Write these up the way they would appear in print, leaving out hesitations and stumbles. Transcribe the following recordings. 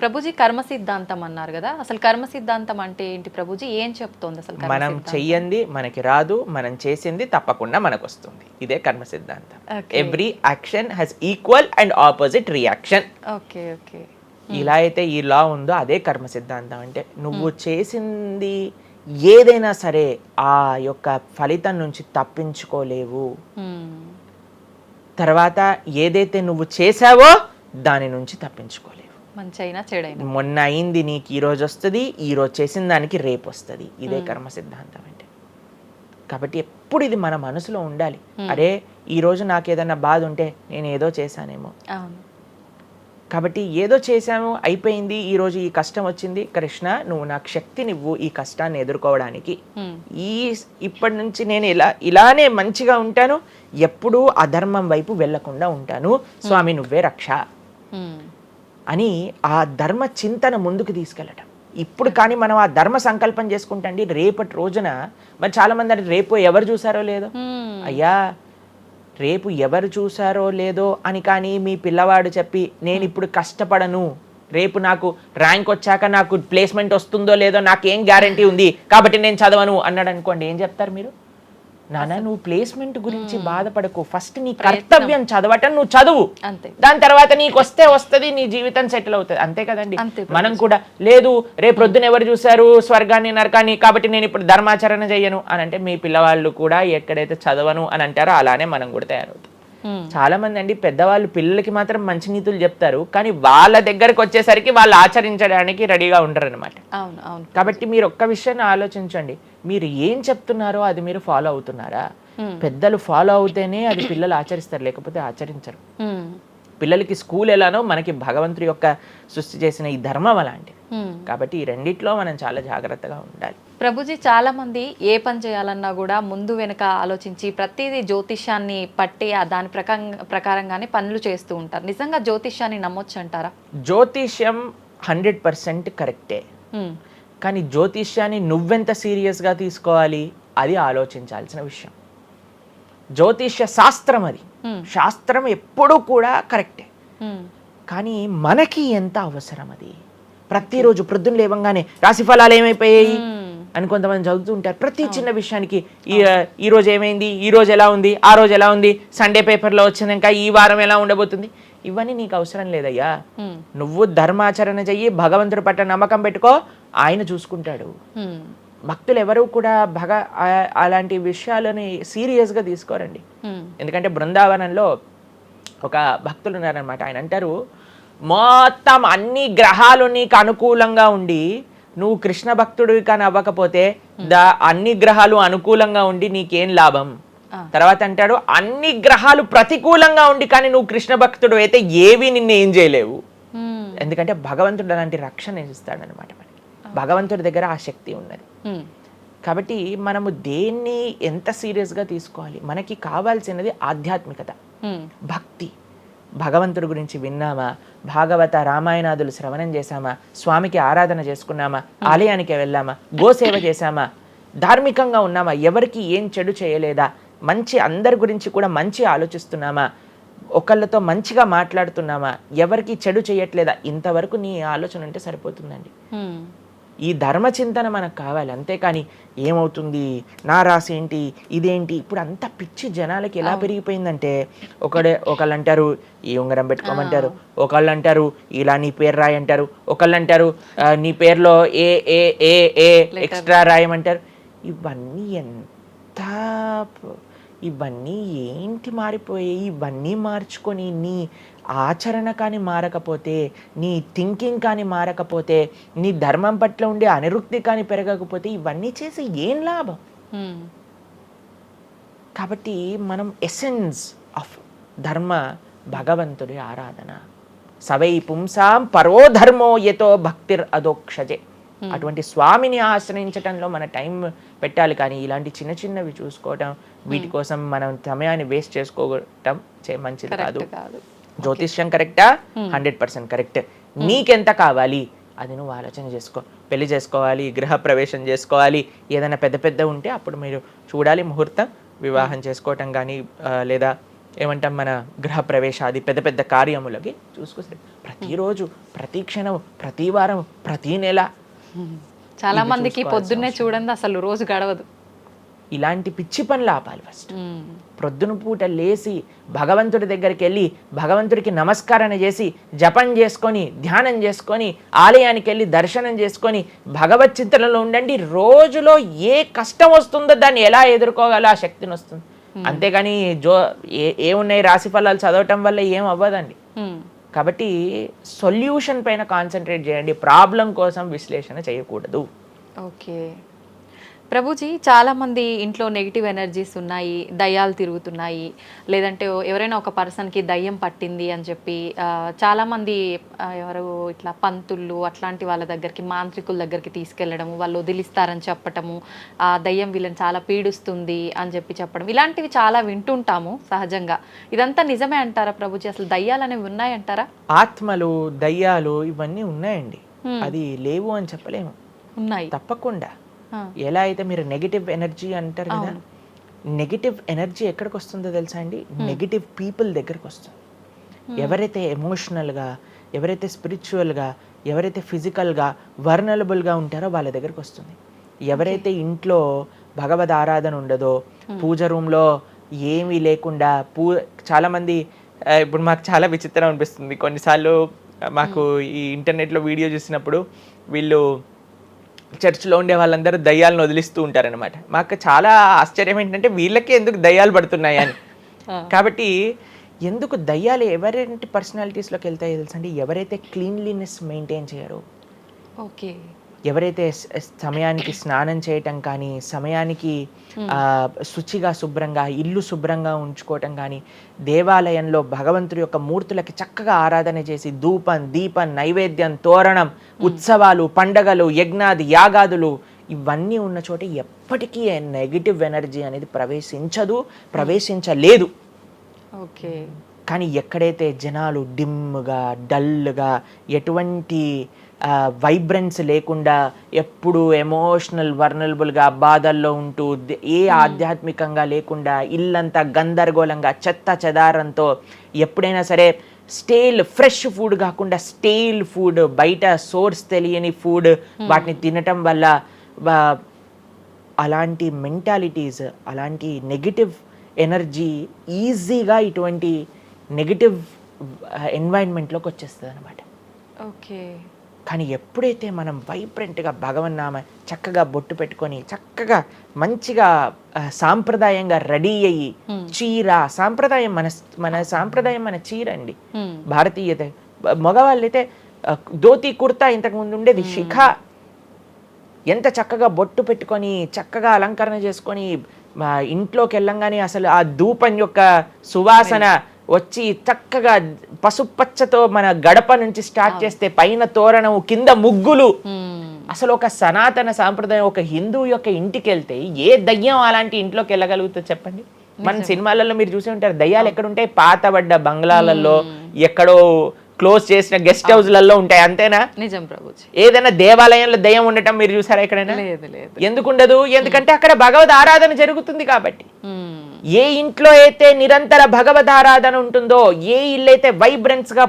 ప్రభుజీ కర్మ సిద్ధాంతం అన్నారు కదా, అసలు కర్మ సిద్ధాంతం అంటే ఏంటి ప్రభుజీ? ఏం చెప్తోంది అసలు కర్మ మనం సిద్ధాంతం? చెయ్యంది మనకి రాదు, మనం చేసింది తప్పకుండా మనకు వస్తుంది. ఇదే కర్మ సిద్ధాంతం. Every action has equal and opposite reaction. Okay okay. ఇలా అయితే ఈ లా ఉందో అదే కర్మ సిద్ధాంతం. అంటే నువ్వు చేసింది ఏదైనా సరే ఆ యొక్క ఫలితం నుంచి తప్పించుకోలేవు. తర్వాత ఏదైతే నువ్వు చేసావో దాని నుంచి తప్పించుకోలేవు. మంచి అయినా చెడైనా మొన్న అయింది నీకు ఈ రోజు వస్తుంది, ఈ రోజు చేసిన దానికి రేపు వస్తుంది. ఇదే కర్మ సిద్ధాంతం అంటే. కాబట్టి ఎప్పుడు ఇది మన మనసులో ఉండాలి. అరే ఈ రోజు నాకు ఏదైనా బాధ ఉంటే నేను ఏదో చేశానేమో, కాబట్టి ఏదో చేశాము అయిపోయింది, ఈ రోజు ఈ కష్టం వచ్చింది, కృష్ణ నువ్వు నాకు శక్తినివ్వు ఈ కష్టాన్ని ఎదుర్కోవడానికి. ఇప్పటి నుంచి నేను ఇలానే మంచిగా ఉంటాను, ఎప్పుడూ అధర్మం వైపు వెళ్లకుండా ఉంటాను, స్వామి నువ్వే రక్ష అని ఆ ధర్మ చింతన ముందుకు తీసుకెళ్ళటం. ఇప్పుడు కానీ మనం ఆ ధర్మ సంకల్పం చేసుకుంటండి రేపటి రోజున. మరి చాలా మంది అంటే రేపు ఎవరు చూసారో లేదో, అయ్యా రేపు ఎవరు చూసారో లేదో అని కానీ మీ పిల్లవాడు చెప్పి నేను ఇప్పుడు కష్టపడను, రేపు నాకు ర్యాంక్ వచ్చాక నాకు ప్లేస్మెంట్ వస్తుందో లేదో నాకేం గ్యారంటీ ఉంది కాబట్టి నేను చదవను అన్నాడు అనుకోండి, ఏం చెప్తారు మీరు? నాన్న నువ్వు ప్లేస్మెంట్ గురించి బాధపడకు, ఫస్ట్ నీ కర్తవ్యం చదవటం నువ్వు చదువు, దాని తర్వాత నీకు వస్తుంది, నీ జీవితం సెటిల్ అవుతుంది. అంతే కదండి. మనం కూడా లేదు రేపు ప్రొద్దున ఎవరు చూశారు స్వర్గాన్ని నరకాన్ని కాబట్టి నేను ఇప్పుడు ధర్మాచరణ చెయ్యను అని అంటే మీ పిల్లవాళ్ళు కూడా ఎక్కడైతే చదవను అని అంటారో అలానే మనం కూడా తయారవుతాం. చాలా మంది అండి పెద్దవాళ్ళు పిల్లలకి మాత్రం మంచి నీతులు చెప్తారు, కానీ వాళ్ళ దగ్గరకు వచ్చేసరికి వాళ్ళు ఆచరించడానికి రెడీగా ఉండరు అనమాట. కాబట్టి మీరు ఒక్క విషయాన్ని ఆలోచించండి, మీరు ఏం చెప్తున్నారో అది మీరు ఫాలో అవుతున్నారా? పెద్దలు ఫాలో అవుతేనే అది పిల్లలు ఆచరిస్తారు, లేకపోతే ఆచరించరు. పిల్లలకి స్కూల్ ఎలానో మనకి భగవంతుడి యొక్క సృష్టి చేసిన ఈ ధర్మం అలాంటి. కాబట్టి ఈ రెండిట్లో మనం చాలా జాగ్రత్తగా ఉండాలి. ప్రభుజీ చాలా మంది ఏ పని చేయాలన్నా కూడా ముందు వెనక ఆలోచించి ప్రతిదీ జ్యోతిష్యాన్ని పట్టి దాని ప్రకారంగానే పనులు చేస్తూ ఉంటారు. నిజంగా జ్యోతిష్యాన్ని నమ్మొచ్చు అంటారా? జ్యోతిష్యం 100% కరెక్టే, కానీ జ్యోతిష్యాన్ని నువ్వెంత సీరియస్గా తీసుకోవాలి అది ఆలోచించాల్సిన విషయం. జ్యోతిష్య శాస్త్రం అది, శాస్త్రం ఎప్పుడూ కూడా కరెక్టే, కానీ మనకి ఎంత అవసరం అది. ప్రతిరోజు ప్రొద్దున లేవంగానే రాశి ఫలాలు ఏమైపోయాయి అని కొంతమంది చదువుతూ ఉంటారు. ప్రతి చిన్న విషయానికి ఈ రోజు ఏమైంది, ఈ రోజు ఎలా ఉంది, ఆ రోజు ఎలా ఉంది, సండే పేపర్లో వచ్చింది ఇంకా ఈ వారం ఎలా ఉండబోతుంది, ఇవన్నీ నీకు అవసరం లేదయ్యా. నువ్వు ధర్మాచరణ చెయ్యి, భగవంతుడి పట్ల నమ్మకం పెట్టుకో, ఆయన చూసుకుంటాడు. భక్తులు ఎవరు కూడా అలాంటి విషయాలని సీరియస్గా తీసుకోరండి. ఎందుకంటే బృందావనంలో ఒక భక్తులు ఉన్నారనమాట. ఆయన అంటారు, మొత్తం అన్ని గ్రహాలు నీకు అనుకూలంగా ఉండి నువ్వు కృష్ణ భక్తుడివి కానీ అవ్వకపోతే అన్ని గ్రహాలు అనుకూలంగా ఉండి నీకేం లాభం. తర్వాత అంటాడు, అన్ని గ్రహాలు ప్రతికూలంగా ఉండి కానీ నువ్వు కృష్ణ భక్తుడు అయితే ఏవి నిన్ను ఏం చేయలేవు. ఎందుకంటే భగవంతుడు అలాంటి రక్షణ ఇస్తాడనమాట. మనకి భగవంతుడి దగ్గర ఆ శక్తి ఉన్నది. కాబట్టి మనము దేన్ని ఎంత సీరియస్గా తీసుకోవాలి? మనకి కావాల్సినది ఆధ్యాత్మికత, భక్తి. భగవంతుడి గురించి విన్నామా, భాగవత రామాయణాదులు శ్రవణం చేశామా, స్వామికి ఆరాధన చేసుకున్నామా, ఆలయానికి వెళ్ళామా, గోసేవ చేశామా, ధార్మికంగా ఉన్నామా, ఎవరికి ఏం చెడు చేయలేదా, మంచి అందరి గురించి కూడా మంచి ఆలోచిస్తున్నామా, ఒకళ్ళతో మంచిగా మాట్లాడుతున్నామా, ఎవరికి చెడు చేయట్లేదా, ఇంతవరకు నీ ఆలోచన ఉంటే సరిపోతుందండి. ఈ ధర్మ చింతన మనకు కావాలి. అంతేకాని ఏమవుతుంది, నా రాసి ఏంటి, ఇదేంటి, ఇప్పుడు అంత పిచ్చి జనాలకి ఎలా పెరిగిపోయిందంటే ఒకళ్ళు అంటారు ఈ ఉంగరం పెట్టుకోమంటారు, ఒకళ్ళు అంటారు ఇలా నీ పేరు రాయి అంటారు, ఒకళ్ళు అంటారు నీ పేరులో ఏ ఏ ఏ ఏ ఎక్స్ట్రా రాయమంటారు. ఇవన్నీ ఏంటి మారిపోయాయి? ఇవన్నీ మార్చుకొని నీ ఆచరణ కానీ మారకపోతే, నీ థింకింగ్ కానీ మారకపోతే, నీ ధర్మం పట్ల ఉండే అనిరుక్తి కానీ పెరగకపోతే ఇవన్నీ చేసి ఏం లాభం? కాబట్టి మనం ఎసెన్స్ ఆఫ్ ధర్మ భగవంతుడి ఆరాధన. సవై పుంసాం పరో ధర్మో యతో భక్తిర్ అదోక్షజే. అటువంటి స్వామిని ఆశ్రయించటంలో మన టైం పెట్టాలి, కానీ ఇలాంటి చిన్న చిన్నవి చూసుకోవటం, వీటి కోసం మనం సమయాన్ని వేస్ట్ చేసుకోవటం మంచిది కాదు. జ్యోతిష్యం కరెక్టా? 100% కరెక్ట్. నీకెంత కావాలి అది నువ్వు ఆలోచన చేసుకో. పెళ్లి చేసుకోవాలి, గృహ ప్రవేశం చేసుకోవాలి, ఏదైనా పెద్ద ఉంటే అప్పుడు మీరు చూడాలి ముహూర్తం, వివాహం చేసుకోవటం కానీ లేదా ఏమంటాం మన గృహ ప్రవేశాది పెద్ద పెద్ద కార్యములకి చూసుకొస్తే ప్రతిరోజు ప్రతి క్షణం ప్రతి వారం ప్రతి నెల చాలా ఇది మందికి చూసుకోవాల్సిన పొద్దున్నే అవసరం. చూడండి అసలు రోజు గడవదు. ఇలాంటి పిచ్చి పనులు ఆపాలి ఫస్ట్. ప్రొద్దున పూట లేచి భగవంతుడి దగ్గరికి వెళ్ళి భగవంతుడికి నమస్కారం చేసి జపం చేసుకొని ధ్యానం చేసుకొని ఆలయానికి వెళ్ళి దర్శనం చేసుకొని భగవత్ చింతనలో ఉండండి. రోజులో ఏ కష్టం వస్తుందో దాన్ని ఎలా ఎదుర్కోగలో ఆ శక్తిని వస్తుంది. అంతేగాని ఏమున్నాయి రాశి ఫలాలు చదవటం వల్ల ఏం అవ్వదండి. కాబట్టి సొల్యూషన్ పైన కాన్సన్ట్రేట్ చేయండి, ప్రాబ్లం కోసం విశ్లేషణ చేయకూడదు. ఓకే ప్రభుజీ, చాలామంది ఇంట్లో నెగిటివ్ ఎనర్జీస్ ఉన్నాయి, దయ్యాలు తిరుగుతున్నాయి, లేదంటే ఎవరైనా ఒక పర్సన్కి దయ్యం పట్టింది అని చెప్పి చాలామంది ఎవరు ఇట్లా పంతుళ్ళు అట్లాంటి వాళ్ళ దగ్గరికి, మాంత్రికుల దగ్గరికి తీసుకెళ్ళడము, వాళ్ళు వదిలిస్తారని చెప్పటము, ఆ దయ్యం వీళ్ళని చాలా పీడిస్తుంది అని చెప్పడం, ఇలాంటివి చాలా వింటుంటాము సహజంగా. ఇదంతా నిజమే అంటారా ప్రభుజీ? అసలు దయ్యాలు అనేవి ఉన్నాయంటారా? ఆత్మలు దయ్యాలు ఇవన్నీ ఉన్నాయండి, అది లేవు అని చెప్పలేము, ఉన్నాయి తప్పకుండా. ఎలా అయితే మీరు నెగిటివ్ ఎనర్జీ అంటారు కదా, నెగిటివ్ ఎనర్జీ ఎక్కడికి వస్తుందో తెలుసా అండి? నెగిటివ్ పీపుల్ దగ్గరికి వస్తుంది. ఎవరైతే ఎమోషనల్గా, ఎవరైతే స్పిరిచువల్గా, ఎవరైతే ఫిజికల్గా వర్నలబుల్గా ఉంటారో వాళ్ళ దగ్గరికి వస్తుంది. ఎవరైతే ఇంట్లో భగవద్ ఆరాధన ఉండదో, పూజ రూమ్లో ఏమీ లేకుండా చాలామంది ఇప్పుడు మాకు చాలా విచిత్రం అనిపిస్తుంది కొన్నిసార్లు. మాకు ఈ ఇంటర్నెట్లో వీడియో చూసినప్పుడు వీళ్ళు చర్చ్లో ఉండే వాళ్ళందరూ దయ్యాలను వదిలిస్తూ ఉంటారనమాట. మాకు చాలా ఆశ్చర్యం ఏంటంటే వీళ్ళకే ఎందుకు దయ్యాలు పడుతున్నాయి అని. కాబట్టి ఎందుకు దయ్యాలు ఎవరైనా పర్సనాలిటీస్లోకి వెళ్తాయో తెలుసా అండి? ఎవరైతే క్లీన్లీనెస్ మెయింటైన్ చేయరో, ఓకే, ఎవరైతే సమయానికి స్నానం చేయటం కానీ, సమయానికి శుచిగా శుభ్రంగా ఇల్లు శుభ్రంగా ఉంచుకోవటం కానీ, దేవాలయంలో భగవంతుడి యొక్క మూర్తులకి చక్కగా ఆరాధన చేసి ధూపం దీపం నైవేద్యం తోరణం ఉత్సవాలు పండగలు యజ్ఞాది యాగాదులు ఇవన్నీ ఉన్న చోట ఎప్పటికీ నెగిటివ్ ఎనర్జీ అనేది ప్రవేశించలేదు. ఓకే. కానీ ఎక్కడైతే జనాలు డిమ్గా డల్గా ఎటువంటి వైబ్రెన్స్ లేకుండా ఎప్పుడు ఎమోషనల్ వర్నలబుల్గా బాధల్లో ఉంటూ ఏ ఆధ్యాత్మికంగా లేకుండా ఇల్లంతా గందరగోళంగా చెత్త చెదారంతో ఎప్పుడైనా సరే ఫ్రెష్ ఫుడ్ కాకుండా స్టేల్ ఫుడ్, బయట సోర్స్ తెలియని ఫుడ్ వాటిని తినటం వల్ల అలాంటి మెంటాలిటీస్, అలాంటి నెగిటివ్ ఎనర్జీ ఈజీగా ఇటువంటి నెగిటివ్ ఎన్వైరన్మెంట్లోకి వచ్చేస్తుంది అనమాట. ఓకే. కానీ ఎప్పుడైతే మనం వైబ్రెంట్గా భగవన్నామ చక్కగా బొట్టు పెట్టుకొని చక్కగా మంచిగా సాంప్రదాయంగా రెడీ అయ్యి చీర సాంప్రదాయం మన సాంప్రదాయం మన చీర అండి. భారతీయత మగవాళ్ళైతే ధోతి కుర్తా ఇంతకుముందు ఉండేది, శిఖ ఎంత చక్కగా బొట్టు పెట్టుకొని చక్కగా అలంకరణ చేసుకొని ఇంట్లోకి వెళ్ళంగానే అసలు ఆ ధూపం యొక్క సువాసన వచ్చి చక్కగా పసుపచ్చతో మన గడప నుంచి స్టార్ట్ చేస్తే పైన తోరణం కింద ముగ్గులు, అసలు ఒక సనాతన సాంప్రదాయం. ఒక హిందువు యొక్క ఇంటికి వెళ్తే ఏ దయ్యం అలాంటి ఇంట్లోకి వెళ్ళగలుగుతుంది చెప్పండి? మన సినిమాలలో మీరు చూసి ఉంటారు, దయ్యాలు ఎక్కడుంటాయి? పాతబడ్డ బంగ్లాలలో, ఎక్కడో క్లోజ్ చేసిన గెస్ట్ హౌస్లలో ఉంటాయి, అంతేనా? నిజం ప్రభుజీ. ఏదైనా దేవాలయంలో దయ్యం ఉండటం మీరు చూసారా ఎక్కడైనా? ఎందుకు ఉండదు? ఎందుకంటే అక్కడ భగవద్ ఆరాధన జరుగుతుంది కాబట్టి. ఏ ఇంట్లో అయితే నిరంతర భగవద్ ఆరాధన ఉంటుందో, ఏ ఇల్లు అయితే వైబ్రెన్స్ గా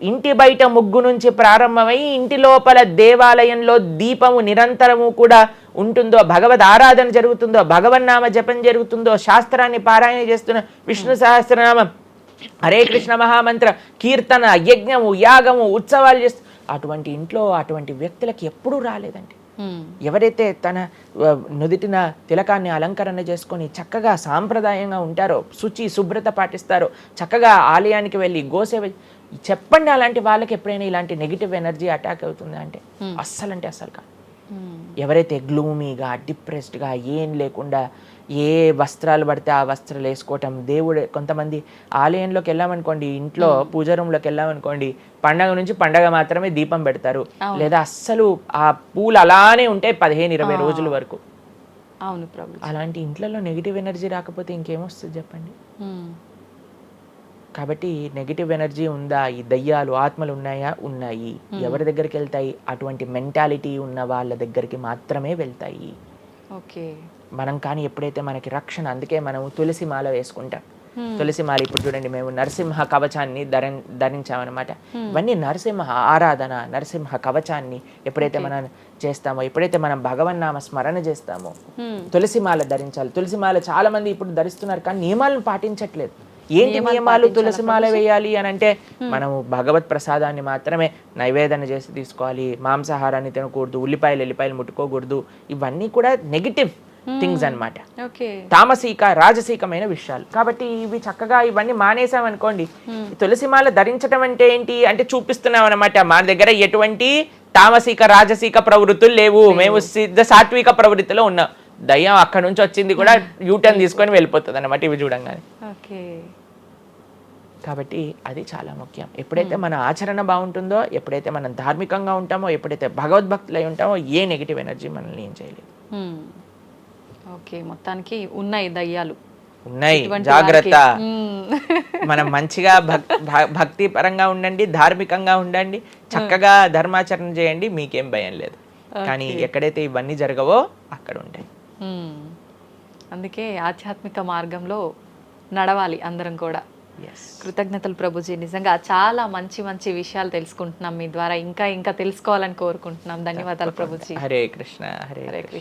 ఇంటి బయట ముగ్గు నుంచి ప్రారంభమై ఇంటి లోపల దేవాలయంలో దీపము నిరంతరము కూడా ఉంటుందో, భగవద్ ఆరాధన జరుగుతుందో, భగవన్నామ జపం జరుగుతుందో, శాస్త్రాన్ని పారాయణ చేస్తున్న విష్ణు సహస్రనామం హరే కృష్ణ మహామంత్ర కీర్తన యజ్ఞము యాగము ఉత్సవాలు చేస్తూ అటువంటి ఇంట్లో అటువంటి వ్యక్తులకి ఎప్పుడూ రాలేదండి. ఎవరైతే తన నుదిటిన తిలకాన్ని అలంకరణ చేసుకొని చక్కగా సాంప్రదాయంగా ఉంటారో, శుచి శుభ్రత పాటిస్తారో, చక్కగా ఆలయానికి వెళ్ళి గోసేవ చెప్పండి, అలాంటి వాళ్ళకి ఎప్పుడైనా ఇలాంటి నెగిటివ్ ఎనర్జీ అటాక్ అవుతుంది అంటే అస్సలు కాదు. ఎవరైతే గ్లూమీగా డిప్రెస్డ్గా ఏం లేకుండా ఏ వస్త్రాలు పడితే ఆ వస్త్రాలు వేసుకోవటం, దేవుడు కొంతమంది ఆలయంలోకి వెళ్ళామనుకోండి, ఇంట్లో పూజ రూమ్లోకి వెళ్ళామనుకోండి, పండగ నుంచి పండగ మాత్రమే దీపం పెడతారు, లేదా అస్సలు ఆ పూలు అలానే ఉంటాయి 15-20 రోజుల వరకు. అవును ప్రభు. అలాంటి ఇంట్లలో నెగిటివ్ ఎనర్జీ రాకపోతే ఇంకేమొస్తుంది చెప్పండి? కాబట్టి నెగిటివ్ ఎనర్జీ ఉందా? ఈ దయ్యాలు ఆత్మలు ఉన్నాయా? ఉన్నాయి. ఎవరి దగ్గరికి వెళ్తాయి? అటువంటి మెంటాలిటీ ఉన్న వాళ్ళ దగ్గరికి మాత్రమే వెళ్తాయి. ఓకే. మనం కానీ ఎప్పుడైతే మనకి రక్షణ, అందుకే మనం తులసి మాల వేసుకుంటాం, తులసి మాల ఇప్పుడు చూడండి మేము నరసింహ కవచాన్ని ధరించామన్నమాట. ఇవన్నీ నరసింహ ఆరాధన, నరసింహ కవచాన్ని ఎప్పుడైతే మనం చేస్తామో, ఎప్పుడైతే మనం భగవన్నామ స్మరణ చేస్తామో తులసి మాల ధరించాలి. తులసి మాల చాలా మంది ఇప్పుడు ధరిస్తున్నారు కానీ నియమాలను పాటించట్లేదు. ఏంటి నియమాలు? తులసి మాల వేయాలి అని అంటే మనము భగవత్ ప్రసాదాన్ని మాత్రమే నైవేదన చేసి తీసుకోవాలి, మాంసాహారాన్ని తినకూడదు, ఉల్లిపాయలు ఎల్లిపాయలు ముట్టుకోకూడదు. ఇవన్నీ కూడా నెగిటివ్ థింగ్స్ అన్నమాట, తామసిక రాజసికమైన విషయాలు. కాబట్టి ఇవి చక్కగా ఇవన్నీ మానేసామనుకోండి. తులసిమాల ధరించడం అంటే ఏంటి అంటే చూపిస్తున్నాం అనమాట, మా దగ్గర ఎటువంటి తామసిక రాజసిక ప్రవృత్తులు లేవు, మేము సిద్ధ సాత్విక ప్రవృత్తిలో ఉన్నాం. దయ్యం అక్కడ నుంచి వచ్చింది కూడా యూటర్న్ తీసుకొని వెళ్ళిపోతుంది అన్నమాట ఇవి చూడంగానే. కాబట్టి అది చాలా ముఖ్యం. ఎప్పుడైతే మన ఆచరణ బాగుంటుందో, ఎప్పుడైతే మనం ధార్మికంగా ఉంటామో, ఎప్పుడైతే భగవద్భక్తులు అయి ఉంటామో, ఏ నెగిటివ్ ఎనర్జీ మనల్ని ఏం చేయలేదు. ఓకే, మొత్తానికి ఉన్నాయి దయ్యాలు, ఉన్నాయి, జాగ్రత్త. మనం మంచిగా భక్తి పరంగా ఉండండి, ధార్మికంగా ఉండండి, చక్కగా ధర్మాచరణ చేయండి, మీకేం భయం లేదు. కానీ ఎక్కడైతే ఇవన్నీ జరగవో అక్కడ ఉంటాయి. అందుకే ఆధ్యాత్మిక మార్గంలో నడవాలి అందరం కూడా. కృతజ్ఞతలు ప్రభుజీ, నిజంగా చాలా మంచి మంచి విషయాలు తెలుసుకుంటున్నాం మీ ద్వారా. ఇంకా ఇంకా తెలుసుకోవాలని కోరుకుంటున్నాం. ధన్యవాదాలు ప్రభుజీ. హరే కృష్ణ. హరే కృష్ణ.